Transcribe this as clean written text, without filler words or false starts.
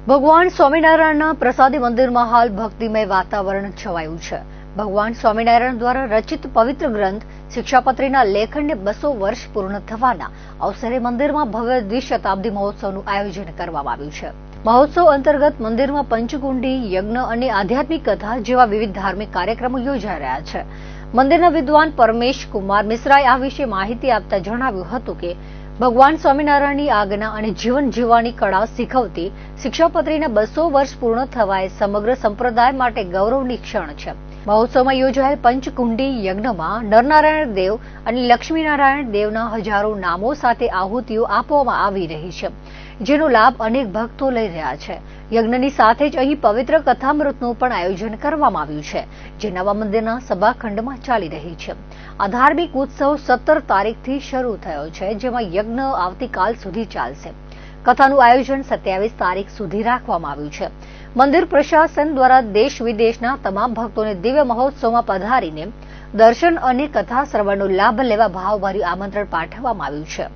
ભગવાન સ્વામિનારાયણના પ્રસાદી મંદિરમાં હાલ ભક્તિમય વાતાવરણ છવાયું છે. ભગવાન સ્વામિનારાયણ દ્વારા રચિત પવિત્ર ગ્રંથ શિક્ષાપત્રીના લેખનને 200 વર્ષ પૂર્ણ થવાના અવસરે મંદિરમાં ભવ્ય દ્વિશતાબ્દી મહોત્સવનું આયોજન કરવામાં આવ્યું છે. મહોત્સવ અંતર્ગત મંદિરમાં પંચકુંડી, યજ્ઞ અને આધ્યાત્મિક કથા જેવા વિવિધ ધાર્મિક કાર્યક્રમો યોજાઈ રહ્યા છે. મંદિરના વિદ્વાન પરમેશ કુમાર મિશ્રાએ આ વિશે માહિતી આપતા જણાવ્યું હતું કે ભગવાન સ્વામિનારાયણની આજ્ઞા અને જીવન જીવવાની કળા શીખવતી શિક્ષાપત્રીના 200 વર્ષ પૂર્ણ થવાય સમગ્ર સંપ્રદાય માટે ગૌરવની ક્ષણ છે. મહોત્સવમાં યોજાયેલ પંચકુંડી યજ્ઞમાં નરનારાયણ દેવ અને લક્ષ્મીનારાયણ દેવના હજારો નામો સાથે આહુતિઓ આપવામાં આવી રહી છે, જેનો લાભ અનેક ભક્તો લઈ રહ્યા છે. યજ્ઞની સાથે જ અહીં પવિત્ર કથામૃતનું પણ આયોજન કરવામાં આવ્યું છે, જે નવા મંદિરના સભાખંડમાં ચાલી રહી છે. આ ધાર્મિક ઉત્સવ 17 તારીખથી શરૂ થયો છે, જેમાં યજ્ઞ આવતીકાલ સુધી ચાલશે. કથાનું આયોજન 27 તારીખ સુધી રાખવામાં આવ્યું છે. મંદિર પ્રશાસન દ્વારા દેશ વિદેશના તમામ ભક્તોને દિવ્ય મહોત્સવમાં પધારીને દર્શન અને કથા શ્રવણનો લાભ લેવા ભાવભર્યું આમંત્રણ પાઠવવામાં આવ્યું છે.